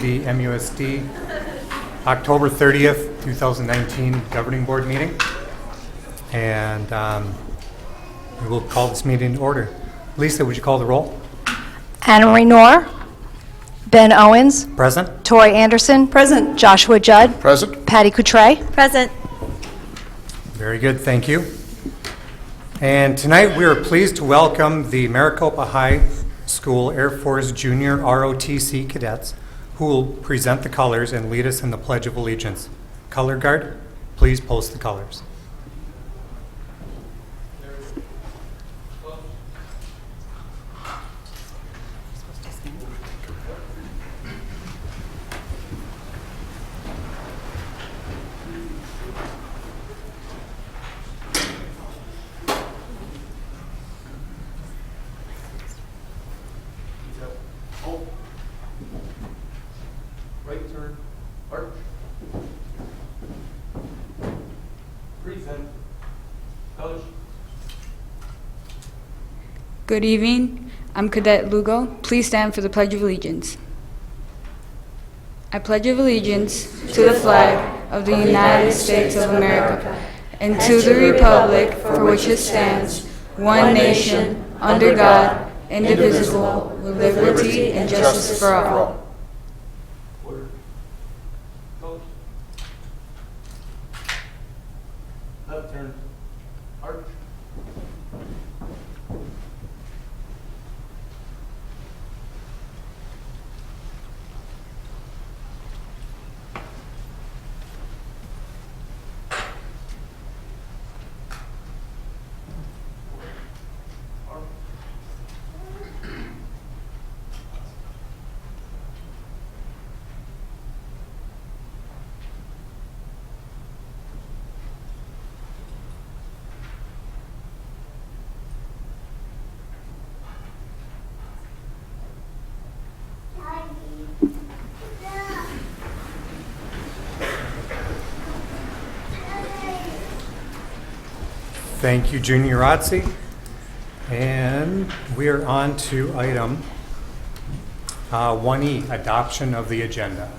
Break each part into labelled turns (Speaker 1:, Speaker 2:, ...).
Speaker 1: the MUSD October 30th, 2019 Governing Board meeting. And we will call this meeting to order. Lisa, would you call the roll?
Speaker 2: Anna Marie Knorr. Ben Owens.
Speaker 1: Present.
Speaker 2: Tori Anderson. Present. Joshua Judd.
Speaker 3: Present.
Speaker 2: Patty Coutray.
Speaker 4: Present.
Speaker 1: Very good, thank you. And tonight we are pleased to welcome the Maricopa High School Air Force Junior ROTC cadets who will present the colors and lead us in the Pledge of Allegiance. Color Guard, please post the colors.
Speaker 3: Right turn, arch. Present. Colors.
Speaker 5: Good evening. I'm Cadet Lugo. Please stand for the Pledge of Allegiance. I pledge allegiance to the flag of the United States of America and to the republic for which it stands, one nation, under God, indivisible, with liberty and justice for all.
Speaker 3: Order. Colors. Left turn, arch.
Speaker 1: Thank you, Junior ROTC. And we are on to item 1E, adoption of the agenda.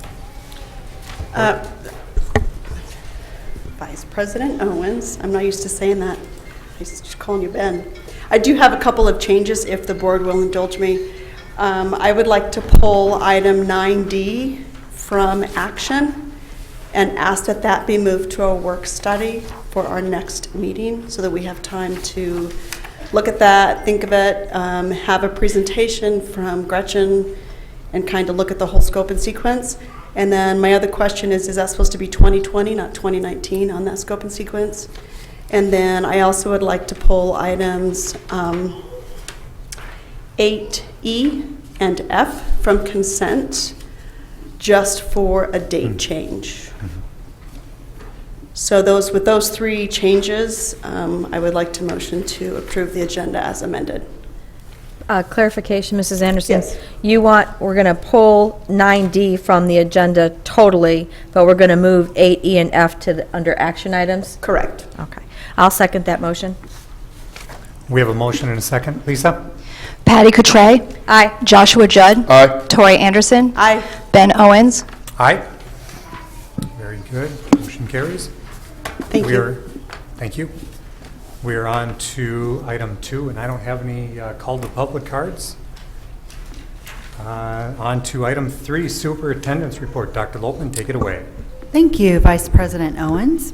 Speaker 4: Vice President Owens, I'm not used to saying that. I'm just calling you Ben. I do have a couple of changes if the board will indulge me. I would like to pull item 9D from action and ask that that be moved to a work study for our next meeting so that we have time to look at that, think of it, have a presentation from Gretchen and kind of look at the whole scope and sequence. And then my other question is that supposed to be 2020, not 2019 on that scope and sequence? And then I also would like to pull items 8E and F from consent just for a date change. So with those three changes, I would like to motion to approve the agenda as amended.
Speaker 2: Clarification, Mrs. Anderson.
Speaker 4: Yes.
Speaker 2: We're going to pull 9D from the agenda totally, but we're going to move 8E and F to under action items?
Speaker 4: Correct.
Speaker 2: Okay. I'll second that motion.
Speaker 1: We have a motion and a second. Lisa?
Speaker 2: Patty Coutray. Aye. Joshua Judd.
Speaker 3: Aye.
Speaker 2: Tori Anderson.
Speaker 4: Aye.
Speaker 2: Ben Owens.
Speaker 1: Aye. Very good. Motion carries.
Speaker 4: Thank you.
Speaker 1: Thank you. We are on to item 2, and I don't have any call to public cards. On to item 3, superintendent's report. Dr. Lopman, take it away.
Speaker 6: Thank you, Vice President Owens.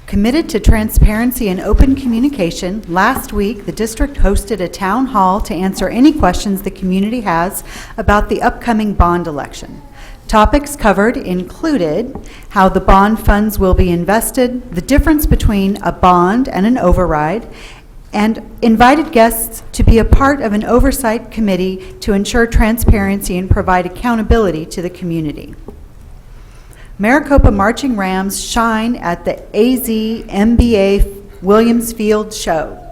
Speaker 6: Committed to transparency and open communication, last week the district hosted a town hall to answer any questions the community has about the upcoming bond election. Topics covered included how the bond funds will be invested, the difference between a bond and an override, and invited guests to be a part of an oversight committee to ensure transparency and provide accountability to the community. Maricopa Marching Rams shine at the AZ MBA Williams Field Show.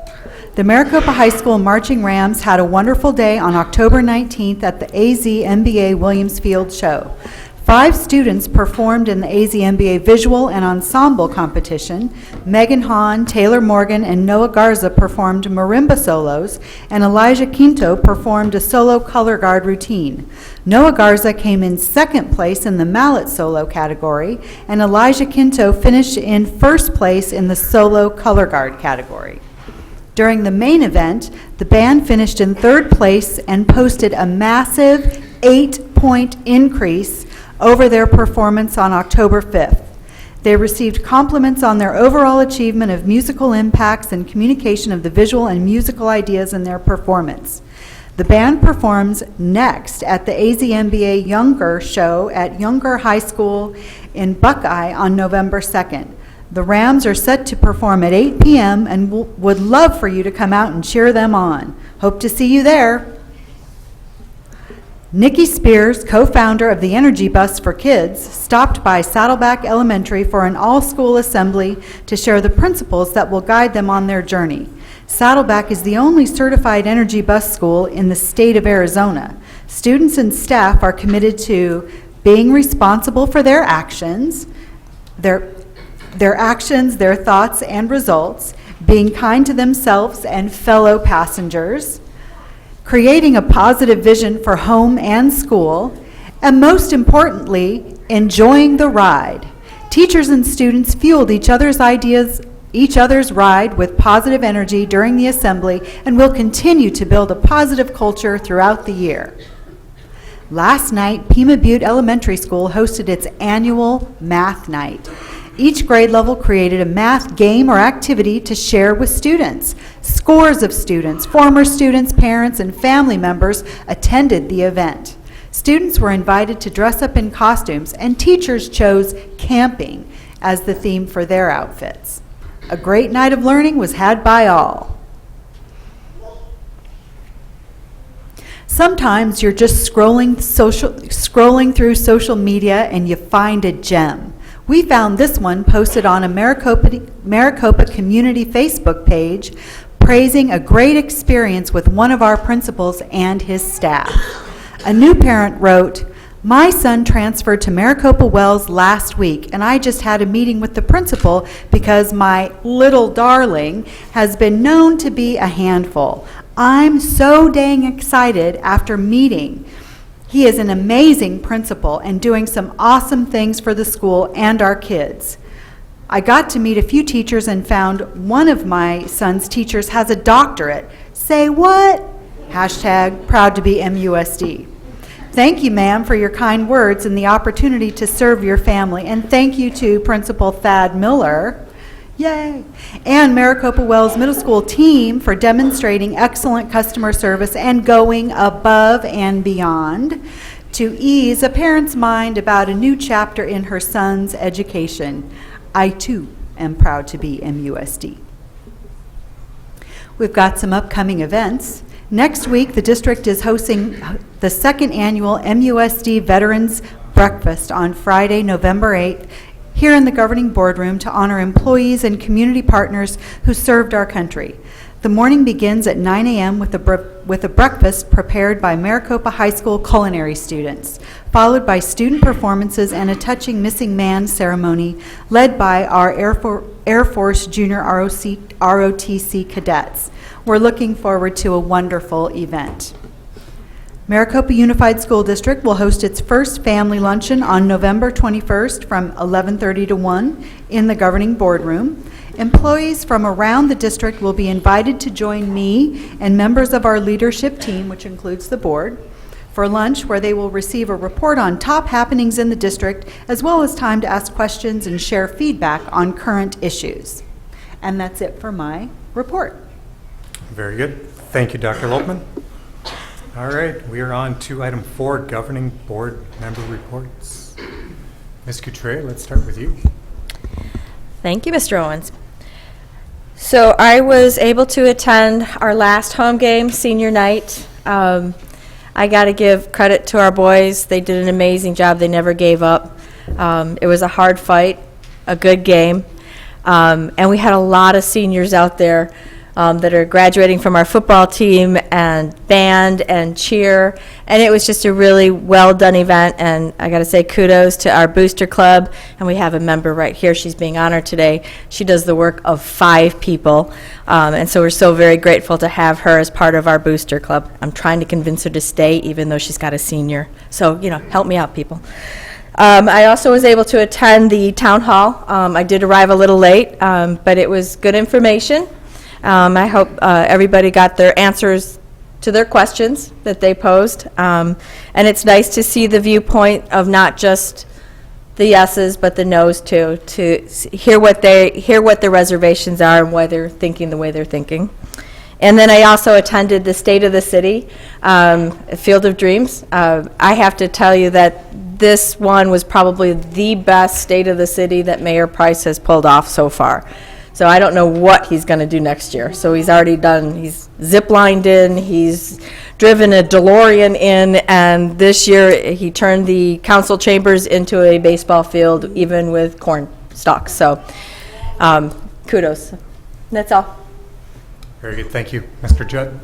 Speaker 6: The Maricopa High School Marching Rams had a wonderful day on October 19th at the AZ MBA Williams Field Show. 5 students performed in the AZMBA visual and ensemble competition. Megan Hahn, Taylor Morgan, and Noah Garza performed marimba solos, and Elijah Quinto performed a solo color guard routine. Noah Garza came in second place in the mallet solo category, and Elijah Quinto finished in first place in the solo color guard category. During the main event, the band finished in third place and posted a massive 8-point increase over their performance on October 5th. They received compliments on their overall achievement of musical impacts and communication of the visual and musical ideas in their performance. The band performs next at the AZMBA Younger Show at Younger High School in Buckeye on November 2nd. The Rams are set to perform at 8 p.m. and would love for you to come out and cheer them on. Hope to see you there. Nikki Spears, co-founder of the Energy Bus for Kids, stopped by Saddleback Elementary for an all-school assembly to share the principles that will guide them on their journey. Saddleback is the only certified energy bus school in the state of Arizona. Students and staff are committed to being responsible for their actions, their thoughts and results, being kind to themselves and fellow passengers, creating a positive vision for home and school, and most importantly, enjoying the ride. Teachers and students fueled each other's ride with positive energy during the assembly and will continue to build a positive culture throughout the year. Last night, Pima Butte Elementary School hosted its annual math night. Each grade level created a math game or activity to share with students. Scores of students, former students, parents, and family members attended the event. Students were invited to dress up in costumes, and teachers chose camping as the theme for their outfits. A great night of learning was had by all. Sometimes you're just scrolling through social media and you find a gem. We found this one posted on a Maricopa community Facebook page praising a great experience with one of our principals and his staff. A new parent wrote, "My son transferred to Maricopa Wells last week, and I just had a meeting with the principal because my little darling has been known to be a handful. I'm so dang excited after meeting. He is an amazing principal and doing some awesome things for the school and our kids. I got to meet a few teachers and found one of my son's teachers has a doctorate. Say what? Hashtag proud to be MUSD. Thank you, ma'am, for your kind words and the opportunity to serve your family. And thank you to Principal Thad Miller, yay, and Maricopa Wells Middle School team for demonstrating excellent customer service and going above and beyond to ease a parent's mind about a new chapter in her son's education. I, too, am proud to be MUSD. We've got some upcoming events. Next week, the district is hosting the second annual MUSD Veterans Breakfast on Friday, November 8th, here in the governing boardroom to honor employees and community partners who served our country. The morning begins at 9 a.m. with a breakfast prepared by Maricopa High School culinary students, followed by student performances and a touching missing man ceremony led by our Air Force Junior ROTC cadets. We're looking forward to a wonderful event. Maricopa Unified School District will host its first family luncheon on November 21st from 11:30 to 1 in the governing boardroom. Employees from around the district will be invited to join me and members of our leadership team, which includes the board, for lunch where they will receive a report on top happenings in the district, as well as time to ask questions and share feedback on current issues. And that's it for my report.
Speaker 1: Very good. Thank you, Dr. Lopman. All right, we are on to item 4, governing board member reports. Ms. Couture, let's start with you.
Speaker 2: Thank you, Mr. Owens. So I was able to attend our last home game, senior night. I got to give credit to our boys. They did an amazing job. They never gave up. It was a hard fight, a good game, and we had a lot of seniors out there that are graduating from our football team and band and cheer, And it was just a really well-done event, and I got to say kudos to our booster club, and we have a member right here. She's being honored today. She does the work of 5 people, and so we're so very grateful to have her as part of our booster club. I'm trying to convince her to stay, even though she's got a senior. So, help me out, people. I also was able to attend the town hall. I did arrive a little late, but it was good information. I hope everybody got their answers to their questions that they posed. And it's nice to see the viewpoint of not just the yeses, but the nos too, to hear what their reservations are and why they're thinking the way they're thinking. And then I also attended the State of the City, Field of Dreams. I have to tell you that this one was probably the best State of the City that Mayor Price has pulled off so far. So I don't know what he's going to do next year. So he's already done, he's zip-lined in, he's driven a DeLorean in, and this year he turned the council chambers into a baseball field, even with corn stalks. So kudos. That's all.
Speaker 1: Very good, thank you. Mr. Judd?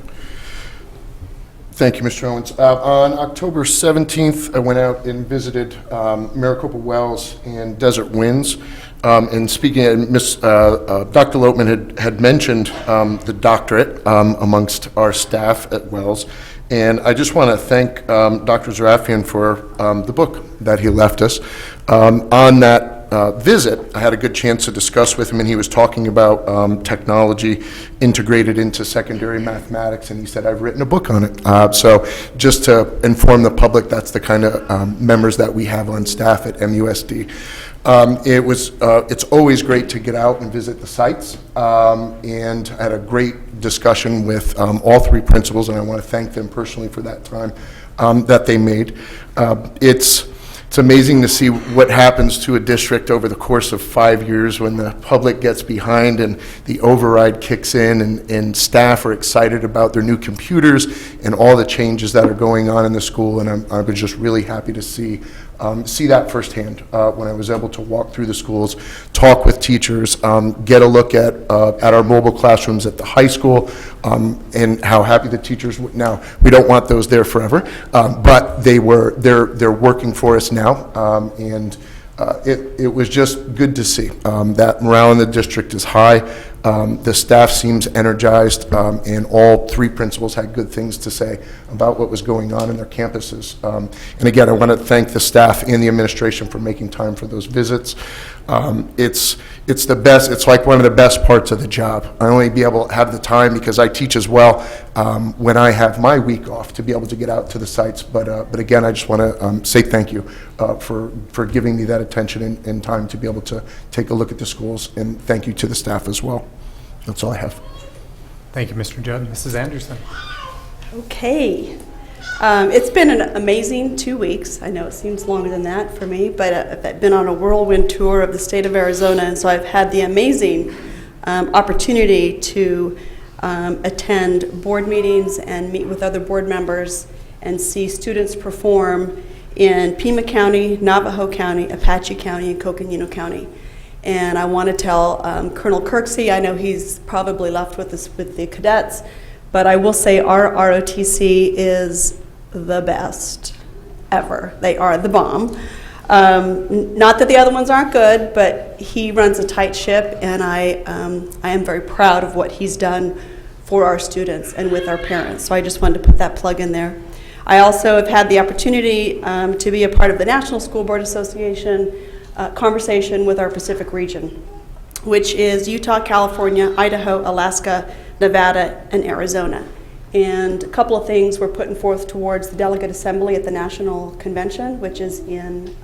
Speaker 7: Thank you, Mr. Owens. On October 17th, I went out and visited Maricopa Wells and Desert Winds. And speaking, Dr. Loatman had mentioned the doctorate amongst our staff at Wells. And I just want to thank Dr. Zarafian for the book that he left us. On that visit, I had a good chance to discuss with him, and he was talking about technology integrated into secondary mathematics, and he said, I've written a book on it. So just to inform the public, that's the kind of members that we have on staff at MUSD. It's always great to get out and visit the sites, and I had a great discussion with all 3 principals, and I want to thank them personally for that time that they made. It's amazing to see what happens to a district over the course of 5 years when the public gets behind and the override kicks in, and staff are excited about their new computers and all the changes that are going on in the school. And I was just really happy to see that firsthand when I was able to walk through the schools, talk with teachers, get a look at our mobile classrooms at the high school, and how happy the teachers were. Now, we don't want those there forever, but they're working for us now, and it was just good to see that morale in the district is high. The staff seems energized, and all 3 principals had good things to say about what was going on in their campuses. And again, I want to thank the staff and the administration for making time for those visits. It's the best. It's like one of the best parts of the job. I only be able to have the time because I teach as well when I have my week off to be able to get out to the sites. But again, I just want to say thank you for giving me that attention and time to be able to take a look at the schools, and thank you to the staff as well. That's all I have.
Speaker 1: Thank you, Mr. Judd. Mrs. Anderson?
Speaker 4: Okay. It's been an amazing 2 weeks. I know it seems longer than that for me, but I've been on a whirlwind tour of the state of Arizona, and so I've had the amazing opportunity to attend board meetings and meet with other board members and see students perform in Pima County, Navajo County, Apache County, and Coconino County. And I want to tell Colonel Kirksey, I know he's probably left with the cadets, but I will say our ROTC is the best ever. They are the bomb. Not that the other ones aren't good, but he runs a tight ship, and I am very proud of what he's done for our students and with our parents. So I just wanted to put that plug in there. I also have had the opportunity to be a part of the National School Board Association conversation with our Pacific region, which is Utah, California, Idaho, Alaska, Nevada, and Arizona. And a couple of things we're putting forth towards the Delegate Assembly at the National Convention, which is in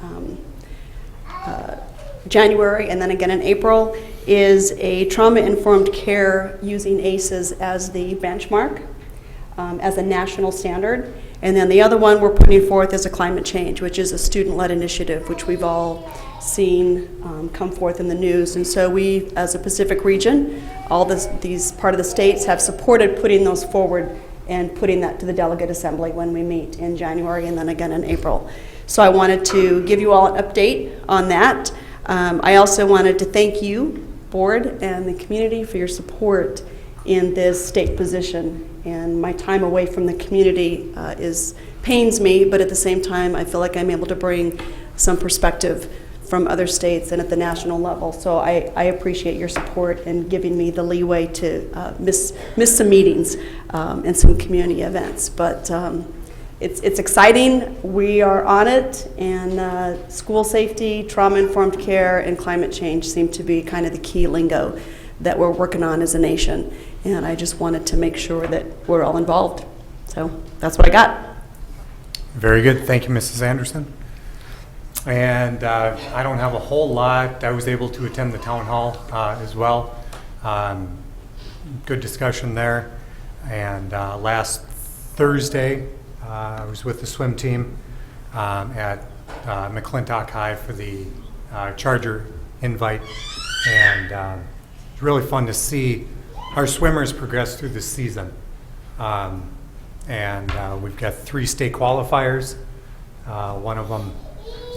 Speaker 4: January and then again in April, is a trauma-informed care using ACEs as the benchmark, as a national standard. And then the other one we're putting forth is a climate change, which is a student-led initiative, which we've all seen come forth in the news. And so we, as a Pacific region, all these part of the states have supported putting those forward and putting that to the Delegate Assembly when we meet in January and then again in April. So I wanted to give you all an update on that. I also wanted to thank you, board, and the community for your support in this state position. And my time away from the community is pains me, but at the same time, I feel like I'm able to bring some perspective from other states and at the national level. So I appreciate your support and giving me the leeway to miss some meetings and some community events. But it's exciting. We are on it, and school safety, trauma-informed care, and climate change seem to be kind of the key lingo that we're working on as a nation. And I just wanted to make sure that we're all involved. So that's what I got.
Speaker 1: Very good. Thank you, Mrs. Anderson. And I don't have a whole lot. I was able to attend the town hall as well. Good discussion there. And last Thursday, I was with the swim team at McClintock High for the Charger invite. And it's really fun to see our swimmers progress through the season. And we've got 3 state qualifiers. One of them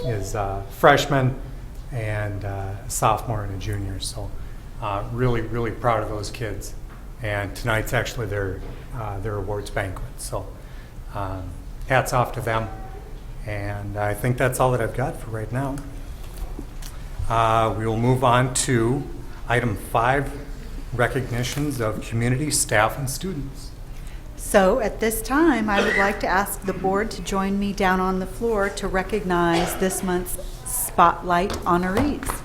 Speaker 1: is a freshman and a sophomore and a junior. So really, really proud of those kids. And tonight's actually their awards banquet. So hats off to them. And I think that's all that I've got for right now. We will move on to item 5, recognitions of community staff and students.
Speaker 6: So at this time, I would like to ask the board to join me down on the floor to recognize this month's Spotlight honorees.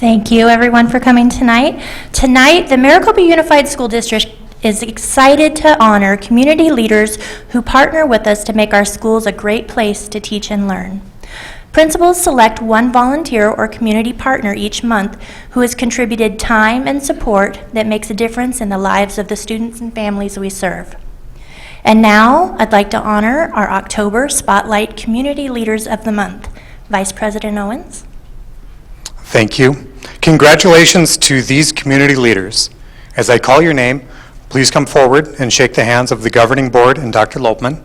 Speaker 8: Thank you, everyone, for coming tonight. Tonight, the Maricopa Unified School District is excited to honor community leaders who partner with us to make our schools a great place to teach and learn. Principals select one volunteer or community partner each month who has contributed time and support that makes a difference in the lives of the students and families we serve. And now, I'd like to honor our October Spotlight Community Leaders of the Month. Vice President Owens.
Speaker 1: Thank you. Congratulations to these community leaders. As I call your name, please come forward and shake the hands of the governing board and Dr. Lopman.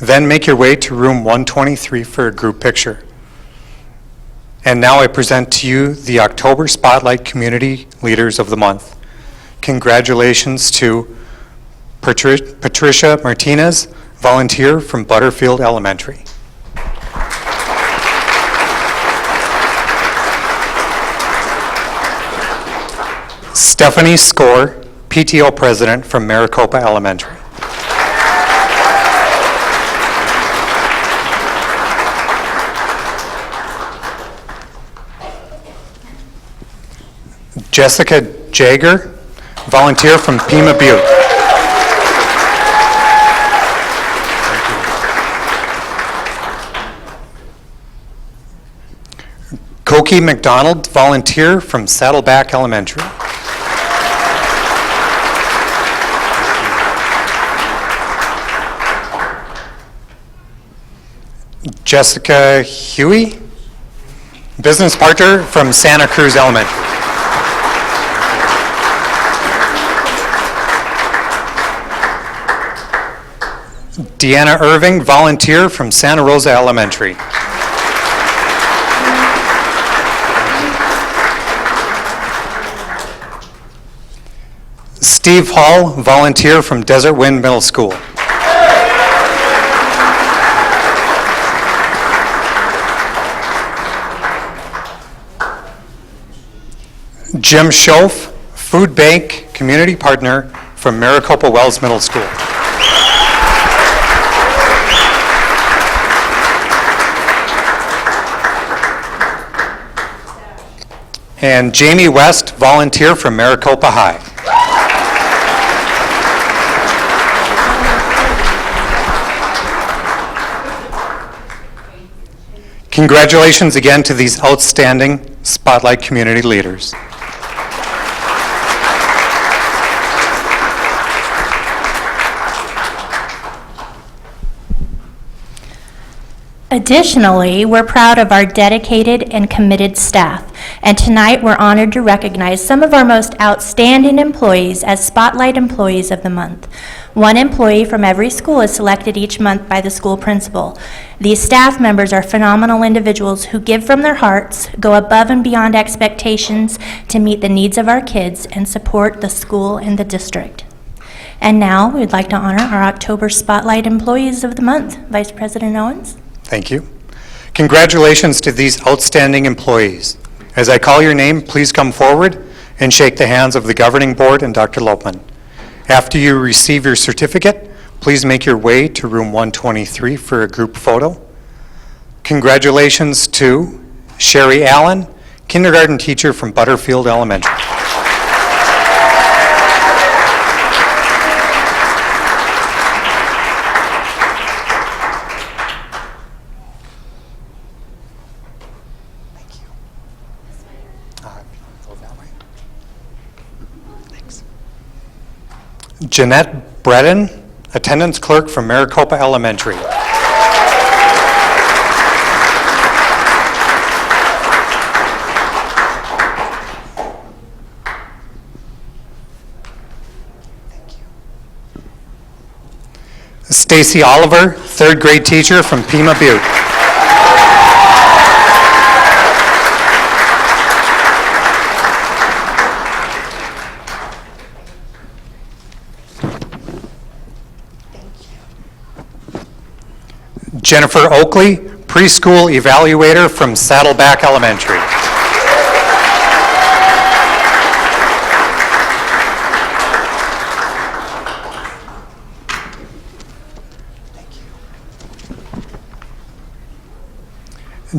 Speaker 1: Then make your way to room 123 for a group picture. And now I present to you the October Spotlight Community Leaders of the Month. Congratulations to Patricia Martinez, volunteer from Butterfield Elementary. Stephanie Score, PTO President from Maricopa Elementary. Jessica Jager, volunteer from Pima Butte. Koki McDonald, volunteer from Saddleback Elementary. Jessica Huey, business partner from Santa Cruz Elementary. Deanna Irving, volunteer from Santa Rosa Elementary. Steve Hall, volunteer from Desert Wind Middle School. Jim Schoaf, Food Bank Community Partner from Maricopa Wells Middle School. And Jamie West, volunteer from Maricopa High. Congratulations again to these outstanding Spotlight community leaders.
Speaker 8: Additionally, we're proud of our dedicated and committed staff, and tonight we're honored to recognize some of our most outstanding employees as Spotlight Employees of the Month. One employee from every school is selected each month by the school principal. These staff members are phenomenal individuals who give from their hearts, go above and beyond expectations to meet the needs of our kids and support the school and the district. And now we'd like to honor our October Spotlight Employees of the Month. Vice President Owens?
Speaker 1: Thank you. Congratulations to these outstanding employees. As I call your name, please come forward and shake the hands of the governing board and Dr. Lopman. After you receive your certificate, please make your way to room 123 for a group photo. Congratulations to Sherry Allen, kindergarten teacher from Butterfield Elementary. Go that way. Thanks. Jeanette Breton, attendance clerk from Maricopa Elementary. Stacy Oliver, third grade teacher from Pima Butte. Jennifer Oakley, preschool evaluator from Saddleback Elementary.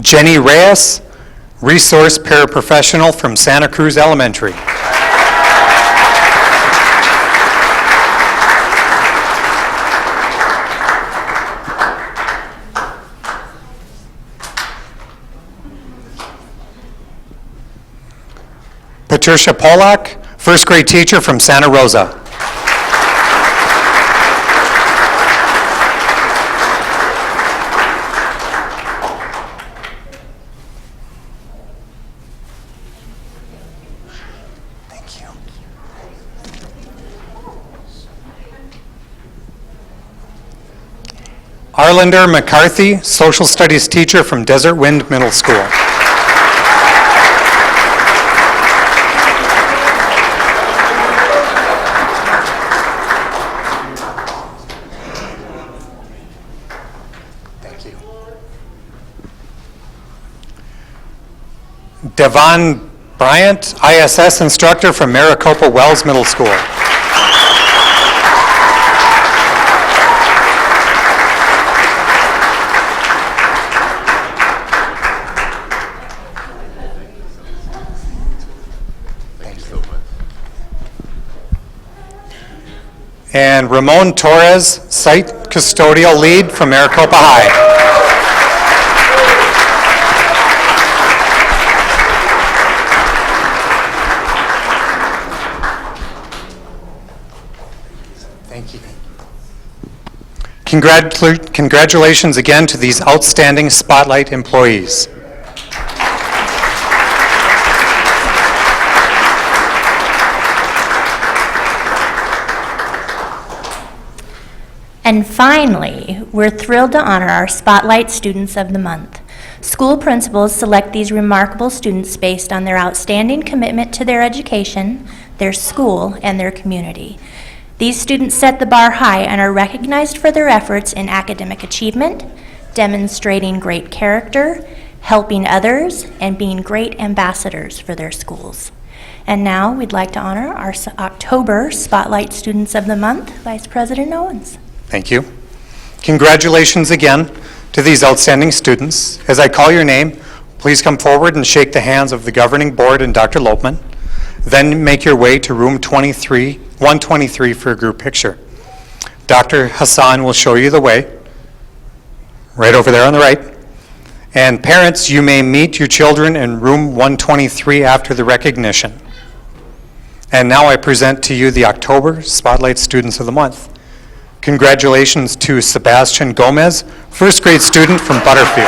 Speaker 1: Jenny Reyes, resource paraprofessional from Santa Cruz Elementary. Patricia Polak, first grade teacher from Santa Rosa. Thank you. Arlinder McCarthy, social studies teacher from Desert Wind Middle School. Devon Bryant, ISS instructor from Maricopa Wells Middle School. And Ramon Torres, site custodial lead from Maricopa High. Thank you. Congratulations again to these outstanding Spotlight employees.
Speaker 8: And finally, we're thrilled to honor our Spotlight Students of the Month. School principals select these remarkable students based on their outstanding commitment to their education, their school, and their community. These students set the bar high and are recognized for their efforts in academic achievement, demonstrating great character, helping others, and being great ambassadors for their schools. And now we'd like to honor our October Spotlight Students of the Month, Vice President Owens.
Speaker 1: Thank you. Congratulations again to these outstanding students. As I call your name, please come forward and shake the hands of the governing board and Dr. Lopman. Then make your way to room 123 for a group picture. Dr. Hassan will show you the way, right over there on the right. And parents, you may meet your children in room 123 after the recognition. And now I present to you the October Spotlight Students of the Month. Congratulations to Sebastian Gomez, first grade student from Butterfield.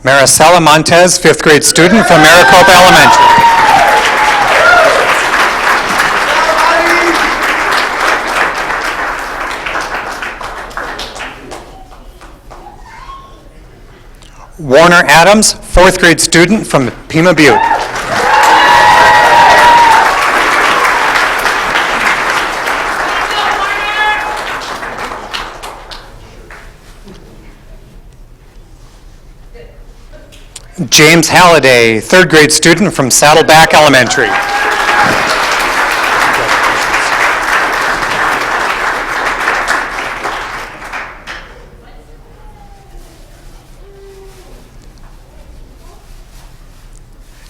Speaker 1: Maricela Montez, fifth grade student from Maricopa Elementary. Warner Adams, fourth grade student from Pima Butte. James Halliday, third grade student from Saddleback Elementary.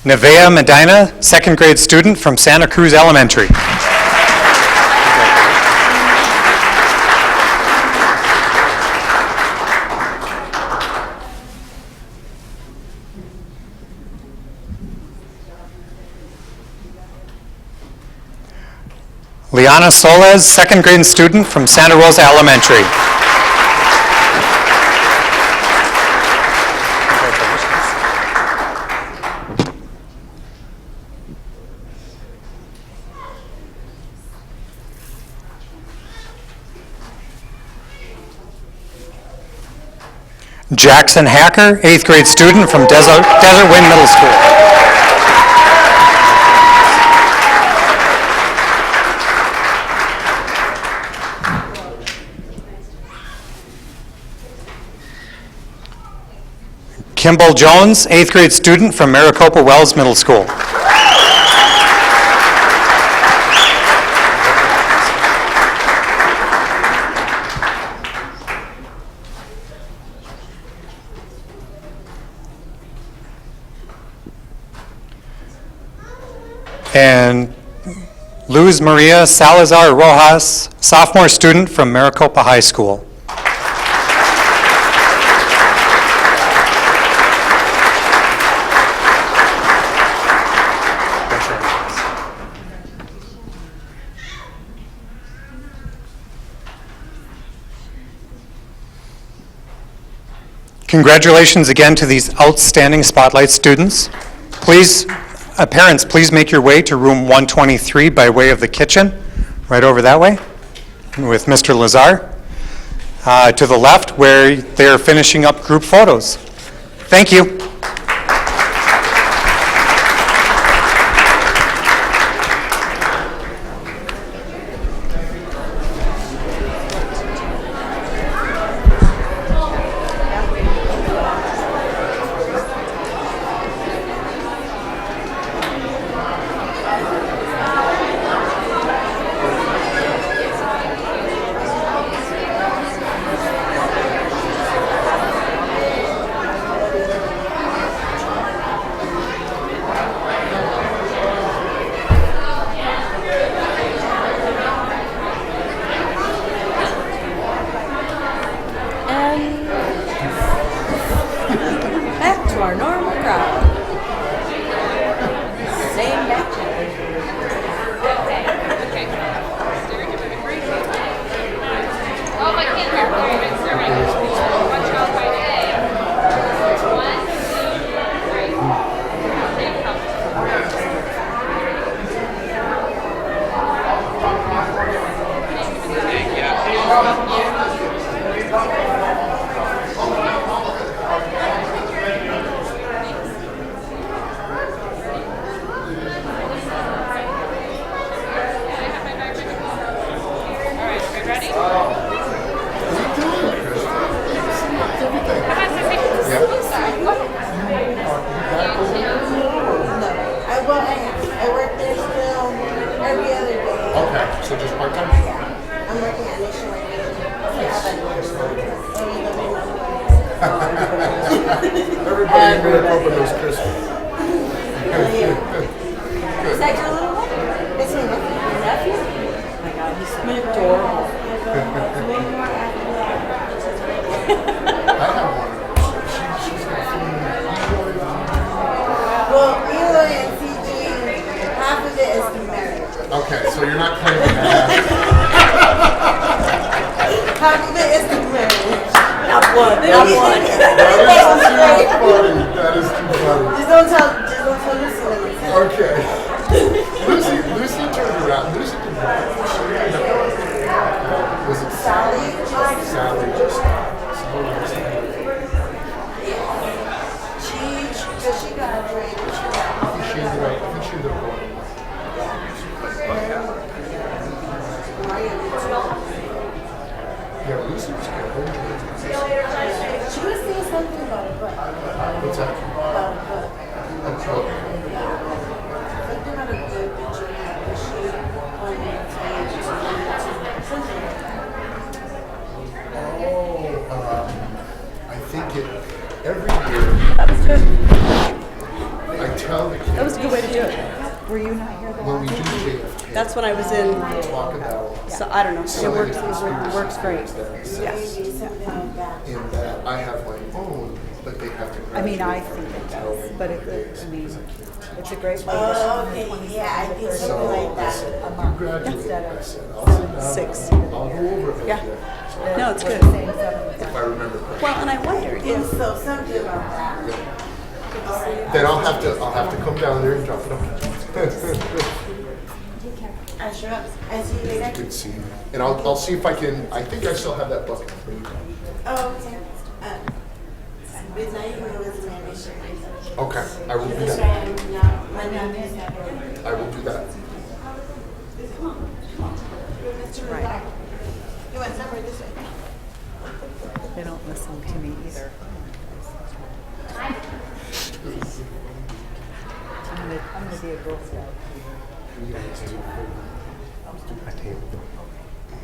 Speaker 1: Nevea Medina, second grade student from Santa Cruz Elementary. Liana Soles, second grade student from Santa Rosa Elementary. Jackson Hacker, eighth grade student from Desert Wind Middle School. Kimball Jones, eighth grade student from Maricopa Wells Middle School. And Luz Maria Salazar Rojas, sophomore student from Maricopa High School. Congratulations again to these outstanding Spotlight students. Please, parents, please make your way to room 123 by way of the kitchen, right over that way, with Mr. Lazar. To the left, where they're finishing up group photos. Thank you.
Speaker 7: Okay, so you're not claiming that.
Speaker 9: Not one.
Speaker 7: That is too funny.
Speaker 9: Just don't tell Lucy that we said.
Speaker 7: Okay. Lucy turned around. Lucy did not. Was it Sally? Sally just.
Speaker 9: Because she graduated.
Speaker 7: She's right. I think she's the one. Yeah, Lucy was good.
Speaker 9: She was saying something about a book.
Speaker 7: What's that?
Speaker 9: About a book.
Speaker 7: Oh,
Speaker 9: Something about a book that she had, that she wanted to something.
Speaker 7: I think every year
Speaker 4: That was good.
Speaker 7: I tell the kids
Speaker 4: That was a good way to do it.
Speaker 6: Were you not here the
Speaker 7: when we
Speaker 6: last
Speaker 7: do
Speaker 6: week?
Speaker 7: JFK,
Speaker 4: That's when I was in,
Speaker 7: talk about
Speaker 4: so I don't know.
Speaker 7: some of the
Speaker 6: works great.
Speaker 7: conspiracies
Speaker 4: Yes.
Speaker 9: Something like that.
Speaker 7: in that I have my own, but they have to
Speaker 6: I mean, I
Speaker 7: graduate
Speaker 6: think it
Speaker 7: tell
Speaker 6: does,
Speaker 7: me
Speaker 6: but
Speaker 7: the
Speaker 6: it,
Speaker 7: days,
Speaker 6: I mean,
Speaker 7: because I can't
Speaker 6: it's a great way
Speaker 9: Oh, okay, yeah, I think
Speaker 7: So
Speaker 9: something like
Speaker 7: I
Speaker 9: that.
Speaker 7: said,
Speaker 6: a
Speaker 7: you
Speaker 6: month
Speaker 7: graduate,
Speaker 6: instead
Speaker 7: I
Speaker 6: of
Speaker 7: said, I'll sit down,
Speaker 4: 6.
Speaker 7: I'll go over it with
Speaker 4: Yeah.
Speaker 7: you.
Speaker 4: No, it's good.
Speaker 7: If I remember correctly.
Speaker 4: Well, and I wonder
Speaker 9: And
Speaker 4: if,
Speaker 9: so something about that.
Speaker 7: Then I'll have to come down there and drop it off.
Speaker 9: I sure. I see you later.
Speaker 7: Good seeing you. And I'll see if I can, I think I still have that book.
Speaker 9: Oh, okay. But now you know what's my mission.
Speaker 7: Okay, I will do
Speaker 9: That's
Speaker 7: that.
Speaker 9: why I'm not, my name is not.
Speaker 7: I will do that.
Speaker 4: right,
Speaker 9: You want somewhere this way?
Speaker 6: They don't listen to me either. I'm gonna be a Girl Scout.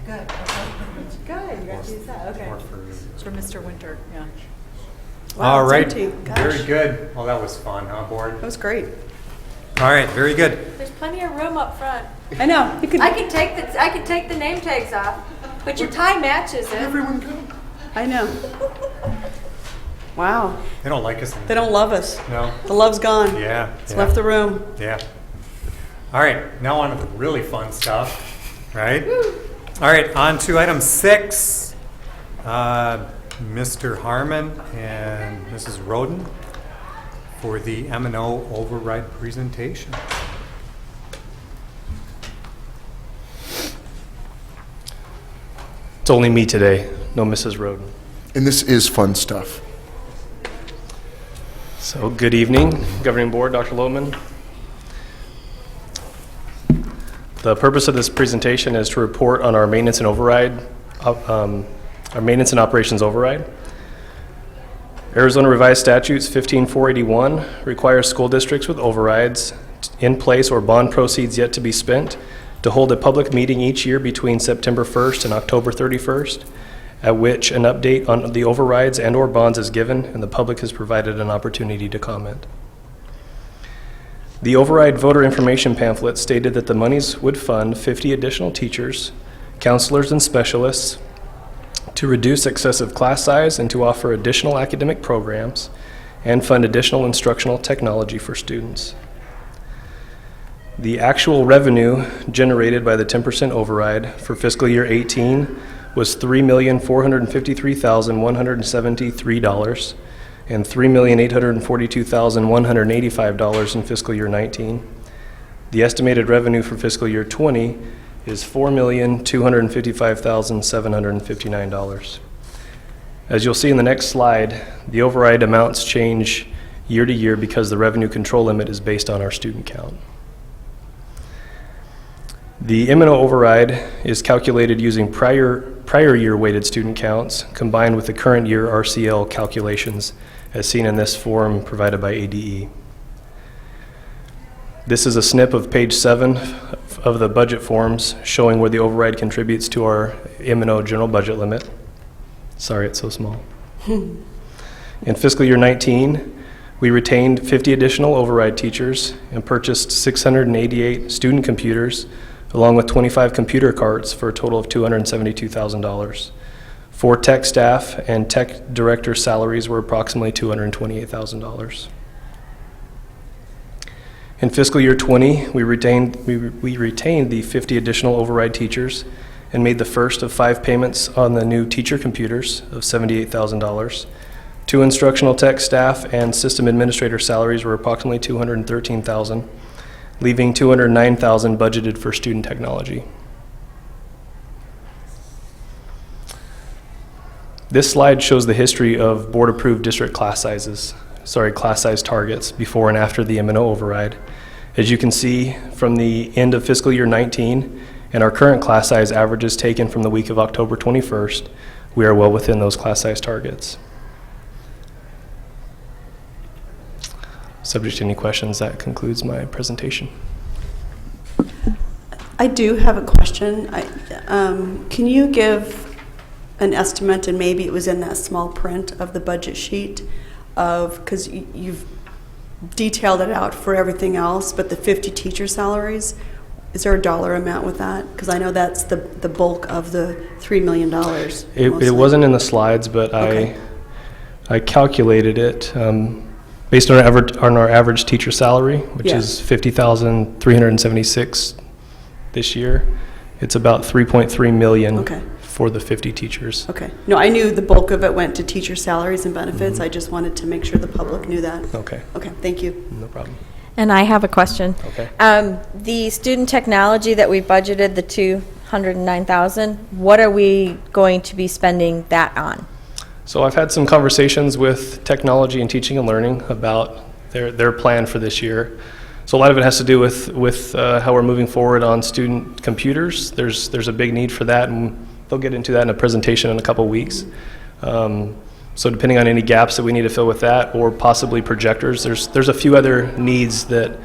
Speaker 6: Good. Good, you got to use that, okay. For Mr. Winter, yeah.
Speaker 4: wow,
Speaker 1: All
Speaker 4: it's
Speaker 1: right,
Speaker 4: empty.
Speaker 1: very
Speaker 4: Gosh,
Speaker 1: good. Well, that was fun, huh, board?
Speaker 4: that was great.
Speaker 1: All right, very good.
Speaker 10: There's plenty of room up front.
Speaker 4: I know, you could,
Speaker 10: I can take the name tags off, but your tie matches it.
Speaker 7: Everyone go.
Speaker 4: I know. Wow,
Speaker 1: They don't like us
Speaker 4: they
Speaker 1: anymore.
Speaker 4: don't love us.
Speaker 1: No?
Speaker 4: The love's gone.
Speaker 1: Yeah.
Speaker 4: It's
Speaker 1: yeah.
Speaker 4: left the room.
Speaker 1: Yeah. All right, now on to the really fun stuff, right? All right, on to item 6. Mr. Harmon and Mrs. Roden for the M&O override presentation.
Speaker 11: It's only me today, no Mrs. Roden.
Speaker 7: And this is fun stuff.
Speaker 11: So, good evening, Governing Board, Dr. Lohman. The purpose of this presentation is to report on our maintenance and override, our maintenance and operations override. Arizona Revised Statutes 15481 requires school districts with overrides in place or bond proceeds yet to be spent to hold a public meeting each year between September 1st and October 31st, at which an update on the overrides and/or bonds is given and the public is provided an opportunity to comment. The override voter information pamphlet stated that the monies would fund 50 additional teachers, counselors, and specialists to reduce excessive class size and to offer additional academic programs and fund additional instructional technology for students. The actual revenue generated by the 10% override for fiscal year 18 was $3,453,173 and $3,842,185 in fiscal year 19. The estimated revenue for fiscal year 20 is $4,255,759. As you'll see in the next slide, the override amounts change year to year because the revenue control limit is based on our student count. The M&O override is calculated using prior year weighted student counts combined with the current year RCL calculations as seen in this form provided by ADE. This is a snip of page 7 of the budget forms showing where the override contributes to our M&O general budget limit. Sorry, it's so small. In fiscal year 19, we retained 50 additional override teachers and purchased 688 student computers along with 25 computer carts for a total of $272,000. 4 tech staff and tech director salaries were approximately $228,000. In fiscal year '20, we retained the 50 additional override teachers and made the first of 5 payments on the new teacher computers of $78,000. 2 instructional tech staff and system administrator salaries were approximately $213,000, leaving $209,000 budgeted for student technology. This slide shows the history of board-approved district class size targets before and after the M&O override. As you can see, from the end of fiscal year 19 and our current class size averages taken from the week of October 21st, we are well within those class size targets. Subject to any questions, that concludes my presentation.
Speaker 4: I do have a question. Can you give an estimate, and maybe it was in that small print of the budget sheet, of, because you've detailed it out for everything else, but the 50 teacher salaries, is there a dollar amount with that? Because I know that's the bulk of the $3 million.
Speaker 11: It wasn't in the slides, but
Speaker 4: Okay.
Speaker 11: I calculated it based on our average teacher salary, which
Speaker 4: Yeah.
Speaker 11: is $50,376 this year. It's about $3.3 million
Speaker 4: Okay.
Speaker 11: for the 50 teachers.
Speaker 4: Okay. No, I knew the bulk of it went to teacher salaries and benefits. I just wanted to make sure the public knew that.
Speaker 11: Okay,
Speaker 4: Okay, thank you.
Speaker 11: no problem.
Speaker 2: And I have a question.
Speaker 11: Okay.
Speaker 2: The student technology that we budgeted, the $209,000, what are we going to be spending that on?
Speaker 11: So I've had some conversations with technology and teaching and learning about their plan for this year. So a lot of it has to do with how we're moving forward on student computers. There's a big need for that, and they'll get into that in a presentation in a couple weeks. So depending on any gaps that we need to fill with that, or possibly projectors, there's a few other needs that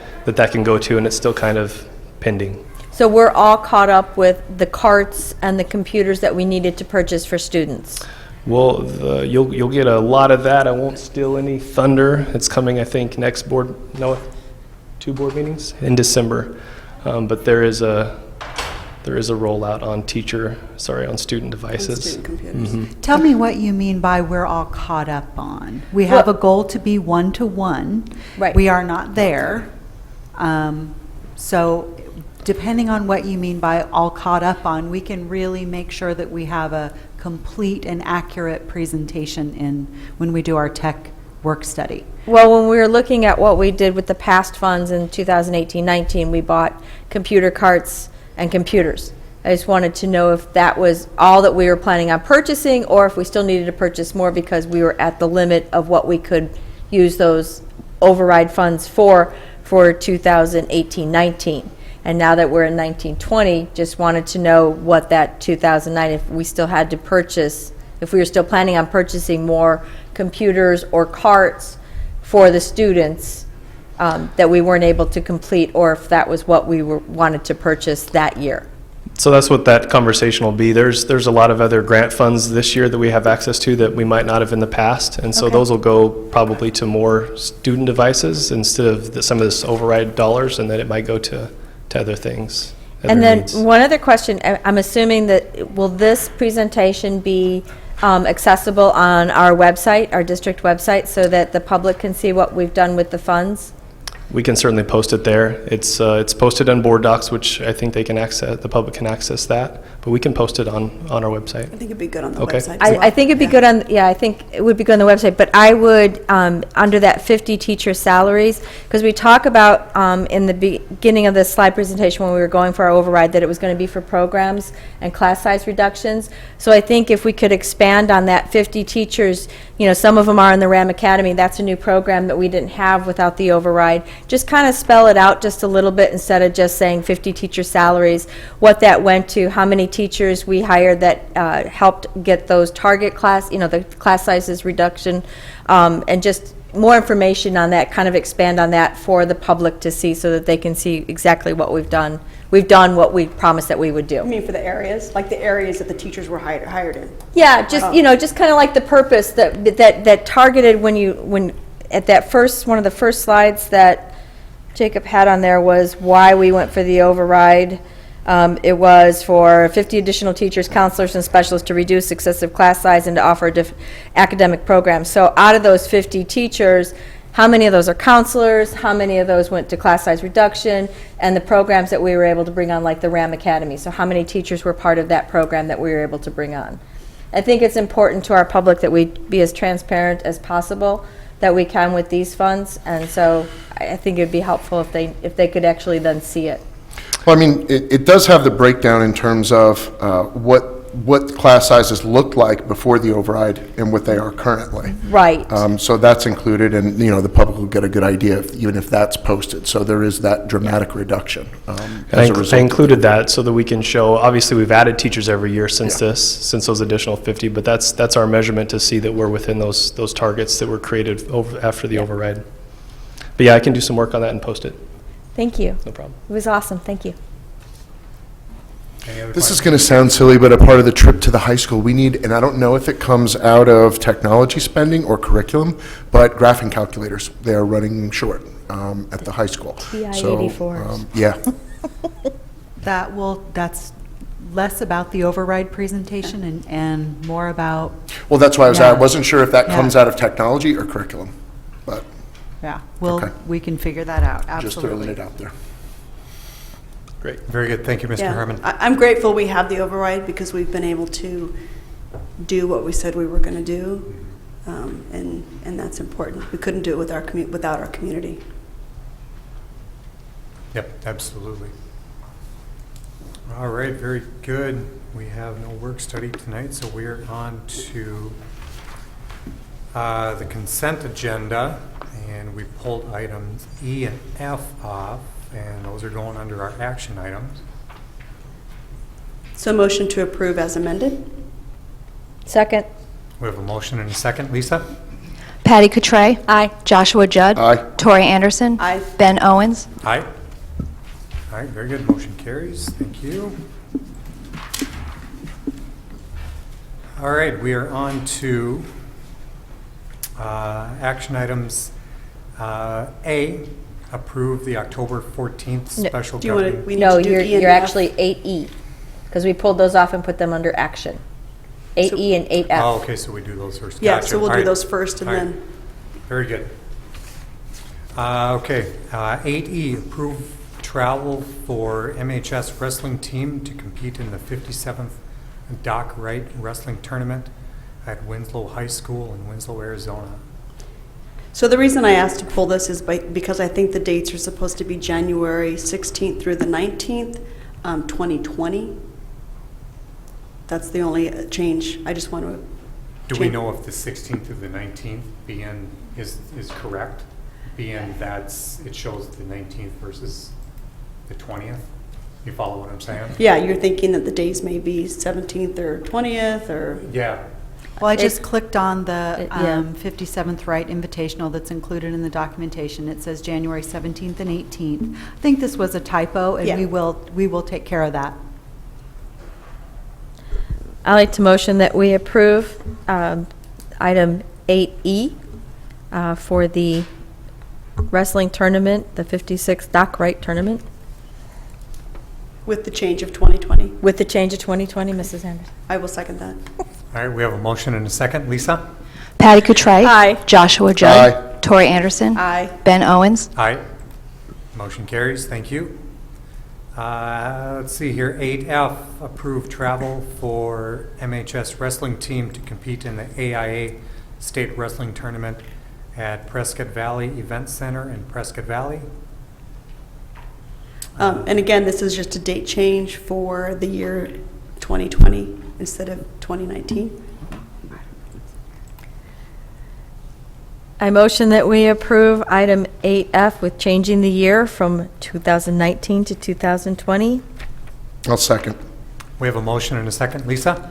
Speaker 11: can go to, and it's still kind of pending.
Speaker 2: So we're all caught up with the carts and the computers that we needed to purchase for students.
Speaker 11: Well, you'll get a lot of that. I won't steal any thunder. It's coming, I think, next two board meetings in December. But there is a rollout on student devices.
Speaker 4: Student computers.
Speaker 6: Tell me what you mean by we're all caught up on. We have a goal to be 1-to-1.
Speaker 2: Right.
Speaker 6: We are not there. So depending on what you mean by all caught up on, we can really make sure that we have a complete and accurate presentation when we do our tech work study.
Speaker 2: Well, when we were looking at what we did with the past funds in 2018-19, we bought computer carts and computers. I just wanted to know if that was all that we were planning on purchasing, or if we still needed to purchase more because we were at the limit of what we could use those override funds for 2018-19. And now that we're in 19-20, just wanted to know what that 2009, if we still had to purchase, if we were still planning on purchasing more computers or carts for the students that we weren't able to complete, or if that was what we wanted to purchase that year.
Speaker 11: So that's what that conversation will be. There's a lot of other grant funds this year that we have access to that we might not have in the past, and so
Speaker 2: Okay.
Speaker 11: those will go probably to more student devices instead of some of this override dollars, and then it might go to other things.
Speaker 2: And
Speaker 11: other
Speaker 2: then
Speaker 11: needs.
Speaker 2: one other question, I'm assuming that, will this presentation be accessible on our website, our district website, so that the public can see what we've done with the funds?
Speaker 11: We can certainly post it there. It's posted on board docs, which I think they can access. The public can access that, but we can post it on our website.
Speaker 4: I think it'd be good on the
Speaker 11: Okay.
Speaker 4: website as well.
Speaker 2: I think it'd be good on, I think it would be good on the website, but I would, under that 50 teacher salaries, because we talk about in the beginning of the slide presentation when we were going for our override, that it was going to be for programs and class size reductions. So I think if we could expand on that 50 teachers, some of them are in the RAM Academy, that's a new program that we didn't have without the override. Just kind of spell it out just a little bit instead of just saying 50 teacher salaries, what that went to, how many teachers we hired that helped get those target class, the class sizes reduction, and just more information on that, kind of expand on that for the public to see so that they can see exactly what we've done. We've done what we promised that we would do.
Speaker 4: I mean, for the areas, like the areas that the teachers were hired in.
Speaker 2: Yeah, just, just kind of like the purpose that targeted when at that one of the first slides that Jacob had on there was why we went for the override. It was for 50 additional teachers, counselors, and specialists to reduce excessive class size and to offer academic programs. So out of those 50 teachers, how many of those are counselors, how many of those went to class size reduction, and the programs that we were able to bring on, like the RAM Academy. So how many teachers were part of that program that we were able to bring on. I think it's important to our public that we be as transparent as possible that we can with these funds, and so I think it'd be helpful if they could actually then see it.
Speaker 7: Well, I mean, it does have the breakdown in terms of what class sizes looked like before the override and what they are currently.
Speaker 2: Right.
Speaker 7: So that's included, and, you know, the public will get a good idea, even if that's posted. So there is that dramatic reduction as a result.
Speaker 11: I included that so that we can show, obviously, we've added teachers every year since since those additional 50, but that's our measurement to see that we're within those targets that were created after the override. But yeah, I can do some work on that and post it.
Speaker 2: Thank you.
Speaker 11: No problem.
Speaker 2: It was awesome. Thank you.
Speaker 1: Any other
Speaker 7: This is
Speaker 1: questions?
Speaker 7: going to sound silly, but a part of the trip to the high school, we need, and I don't know if it comes out of technology spending or curriculum, but graphing calculators. They are running short at the high school.
Speaker 2: TI-84s.
Speaker 7: Yeah.
Speaker 6: That's less about the override presentation and more about,
Speaker 7: Well, that's why I wasn't sure if that
Speaker 6: Yeah.
Speaker 7: comes out of technology or curriculum, but
Speaker 6: yeah,
Speaker 7: Okay.
Speaker 6: we can figure that out,
Speaker 7: just throwing
Speaker 6: absolutely.
Speaker 7: it out there.
Speaker 11: Great.
Speaker 1: Very good. Thank you, Mr.
Speaker 4: Yeah.
Speaker 1: Herman.
Speaker 4: I'm grateful we have the override because we've been able to do what we said we were going to do, and that's important. We couldn't do it with without our community.
Speaker 1: Yep, absolutely. All right, very good. We have no work study tonight, so we're on to the consent agenda, and we pulled items E and F off, and those are going under our action items.
Speaker 4: So motion to approve as amended?
Speaker 2: Second.
Speaker 1: We have a motion and a second. Lisa?
Speaker 12: Patty Cotray.
Speaker 2: Aye.
Speaker 12: Joshua Judd.
Speaker 7: Aye.
Speaker 12: Tori Anderson.
Speaker 4: Aye.
Speaker 12: Ben Owens.
Speaker 1: Aye. All right, very good. Motion carries. Thank you. All right, we are on to action items. A, approve the October 14th
Speaker 2: No,
Speaker 1: special
Speaker 4: Do you want to,
Speaker 1: government.
Speaker 4: we need
Speaker 2: No,
Speaker 4: to do E and
Speaker 2: you're
Speaker 4: F?
Speaker 2: actually 8E, because we pulled those off and put them under action. 8E and 8F.
Speaker 1: Oh, okay, so we do those first.
Speaker 4: Yeah,
Speaker 1: Gotcha.
Speaker 4: so we'll
Speaker 1: All
Speaker 4: do
Speaker 1: right.
Speaker 4: those first and
Speaker 1: All right.
Speaker 4: then,
Speaker 1: Very good. Okay, 8E, approve travel for MHS wrestling team to compete in the 57th Doc Wright Wrestling Tournament at Winslow High School in Winslow, Arizona.
Speaker 4: so the reason I asked to pull this is because I think the dates are supposed to be January 16th through the 19th, 2020. That's the only change. I just want to.
Speaker 1: Do we know if the 16th to the 19th being is correct? Being it shows the 19th versus the 20th? You follow what I'm saying?
Speaker 4: Yeah, you're thinking that the days may be 17th or 20th or,
Speaker 1: Yeah.
Speaker 6: Well, I just clicked on the
Speaker 2: yeah.
Speaker 6: 57th Right Invitational that's included in the documentation. It says January 17th and 18th. I think this was a typo, and
Speaker 4: Yeah.
Speaker 6: we will take care of that.
Speaker 2: I'd like to motion that we approve item 8E for the wrestling tournament, the 56th Doc Wright Tournament,
Speaker 4: with the change of 2020.
Speaker 2: with the change of 2020, Mrs. Anderson.
Speaker 4: I will second that.
Speaker 1: All right, we have a motion and a second. Lisa?
Speaker 12: Patty Cotray.
Speaker 2: Aye.
Speaker 12: Joshua Judd.
Speaker 7: Aye.
Speaker 12: Tori Anderson.
Speaker 4: Aye.
Speaker 12: Ben Owens.
Speaker 1: Aye. Motion carries. Thank you. Let's see here. 8F, approve travel for MHS wrestling team to compete in the AIA State Wrestling Tournament at Prescott Valley Event Center in Prescott Valley.
Speaker 4: And again, this is just a date change for the year 2020 instead of 2019.
Speaker 2: I motion that we approve item 8F with changing the year from 2019 to 2020.
Speaker 7: I'll second.
Speaker 1: We have a motion and a second. Lisa?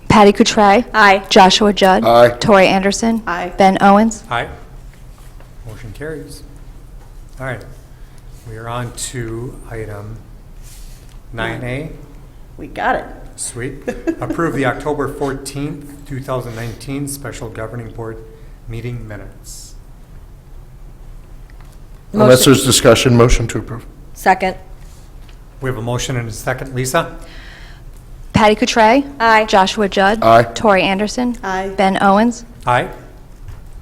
Speaker 12: Patty Cotray.
Speaker 2: Aye.
Speaker 12: Joshua Judd.
Speaker 7: Aye.
Speaker 12: Tori Anderson.
Speaker 4: Aye.
Speaker 12: Ben Owens.
Speaker 1: Aye. Motion carries. All right. We are on to item 9A.
Speaker 4: We got it.
Speaker 1: Sweet. Approve the October 14th, 2019 Special Governing Board meeting minutes.
Speaker 7: Unless there's discussion, motion to approve.
Speaker 2: Second.
Speaker 1: We have a motion and a second. Lisa?
Speaker 12: Patty Cotray.
Speaker 2: Aye.
Speaker 12: Joshua Judd.
Speaker 7: Aye.
Speaker 12: Tori Anderson.
Speaker 4: Aye.
Speaker 12: Ben Owens.
Speaker 1: Aye.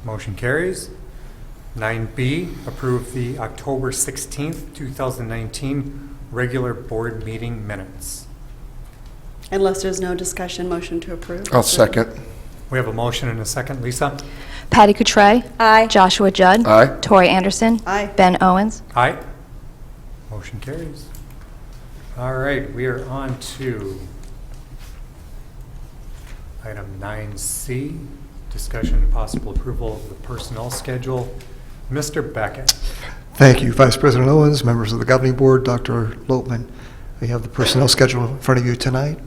Speaker 1: Motion carries. 9B, approve the October 16th, 2019 regular board meeting minutes.
Speaker 4: Unless there's no discussion, motion to approve.
Speaker 7: I'll second.
Speaker 1: We have a motion and a second. Lisa?
Speaker 12: Patty Cotray.
Speaker 2: Aye.
Speaker 12: Joshua Judd.
Speaker 7: Aye.
Speaker 12: Tori Anderson.
Speaker 4: Aye.
Speaker 12: Ben Owens.
Speaker 1: Aye. Motion carries. All right, we are on to item 9C, discussion and possible approval of the personnel schedule. Mr. Beckett.
Speaker 13: Thank you, Vice President Owens, members of the Governing Board, Dr. Lopman. We have the personnel schedule in front of you tonight.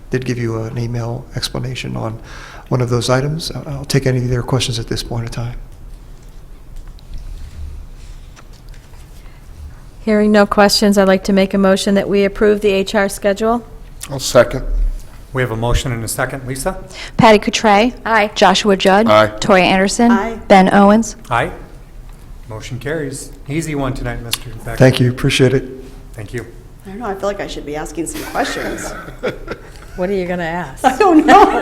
Speaker 13: Did give you an email explanation on one of those items. I'll take any of their questions at this point in time.
Speaker 2: Hearing no questions, I'd like to make a motion that we approve the HR schedule.
Speaker 7: I'll second.
Speaker 1: We have a motion and a second. Lisa?
Speaker 12: Patty Cotray.
Speaker 2: Aye.
Speaker 12: Joshua Judd.
Speaker 7: Aye.
Speaker 12: Tori Anderson.
Speaker 4: Aye.
Speaker 12: Ben Owens.
Speaker 1: Aye. Motion carries. Easy one tonight, Mr. Beckett.
Speaker 13: Thank you, appreciate it.
Speaker 1: Thank you.
Speaker 4: I don't know, I feel like I should be asking some questions.
Speaker 2: What are you going to ask?
Speaker 4: I don't know,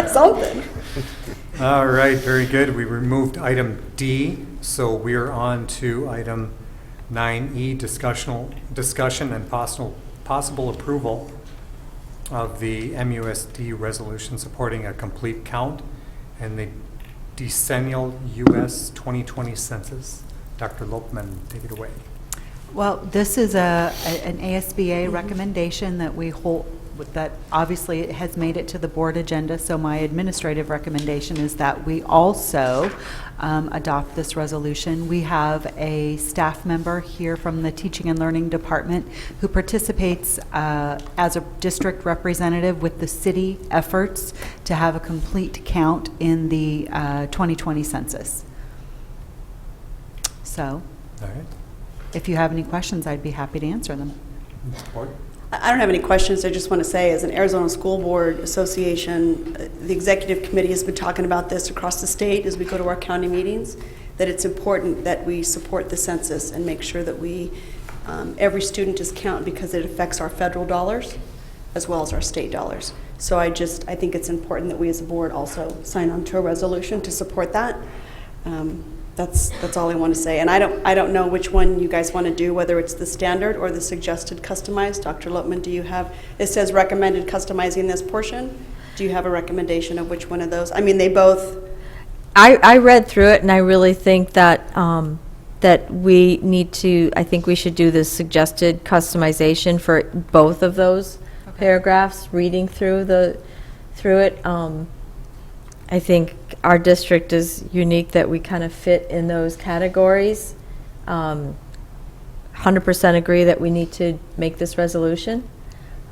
Speaker 4: something.
Speaker 1: All right, very good. We removed item D, so we are on to item 9E, discussion and possible approval of the MUSD resolution supporting a complete count and the decennial U.S. 2020 census. Dr. Lopman, take it away.
Speaker 6: Well, this is an ASBA recommendation that we hold, that obviously it has made it to the board agenda, so my administrative recommendation is that we also adopt this resolution. We have a staff member here from the Teaching and Learning Department who participates as a district representative with the city efforts to have a complete count in the 2020 census. So,
Speaker 1: All right.
Speaker 6: if you have any questions, I'd be happy to answer them.
Speaker 1: Support.
Speaker 4: I don't have any questions. I just want to say, as an Arizona School Board Association, the executive committee has been talking about this across the state as we go to our county meetings, that it's important that we support the census and make sure that we, every student is counted because it affects our federal dollars as well as our state dollars. So I think it's important that we as a board also sign on to a resolution to support that. That's all I want to say. And I don't know which one you guys want to do, whether it's the standard or the suggested customized. Dr. Lopman, do you have, it says recommended customizing this portion. Do you have a recommendation of which one of those? I mean, they both.
Speaker 2: I read through it, and I really think that that we need to, I think we should do the suggested customization for both of those paragraphs, reading through it. I think our district is unique that we kind of fit in those categories. 100% agree that we need to make this resolution,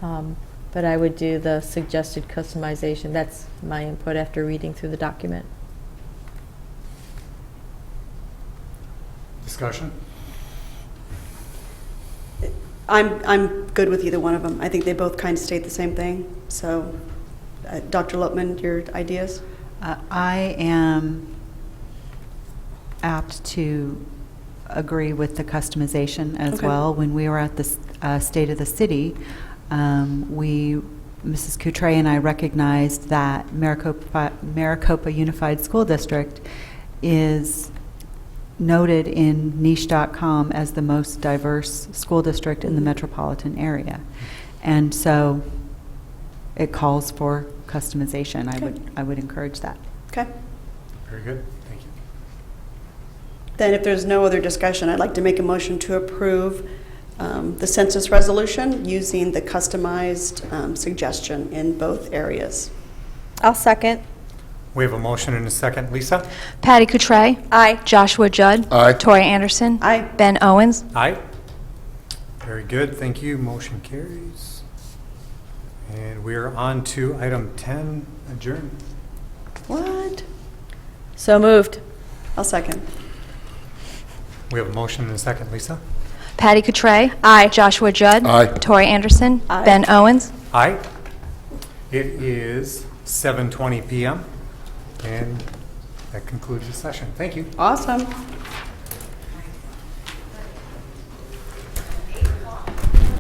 Speaker 2: but I would do the suggested customization. That's my input after reading through the document.
Speaker 1: Discussion?
Speaker 4: I'm good with either one of them. I think they both kind of state the same thing. So, Dr. Lopman, your ideas?
Speaker 6: I am apt to agree with the customization as
Speaker 4: Okay.
Speaker 6: well. When we were at the State of the City, Mrs. Cotray and I recognized that Maricopa Unified School District is noted in niche.com as the most diverse school district in the metropolitan area. And so it calls for customization.
Speaker 4: Okay.
Speaker 6: I would encourage that.
Speaker 4: Okay.
Speaker 1: Very good. Thank you.
Speaker 4: Then if there's no other discussion, I'd like to make a motion to approve the census resolution using the customized suggestion in both areas.
Speaker 2: I'll second.
Speaker 1: We have a motion and a second. Lisa?
Speaker 12: Patty Cotray.
Speaker 2: Aye.
Speaker 12: Joshua Judd.
Speaker 7: Aye.
Speaker 12: Tori Anderson.
Speaker 4: Aye.
Speaker 12: Ben Owens.
Speaker 1: Aye. Very good. Thank you. Motion carries. And we are on to item 10, adjourn.
Speaker 4: What?
Speaker 2: So moved.
Speaker 4: I'll second.
Speaker 1: We have a motion and a second. Lisa?
Speaker 12: Patty Cotray.
Speaker 2: Aye.
Speaker 12: Joshua Judd.
Speaker 7: Aye.
Speaker 12: Tori Anderson.
Speaker 4: Aye.
Speaker 12: Ben Owens.
Speaker 1: Aye. It is 7:20 p.m. and that concludes the session. Thank you.
Speaker 4: Awesome.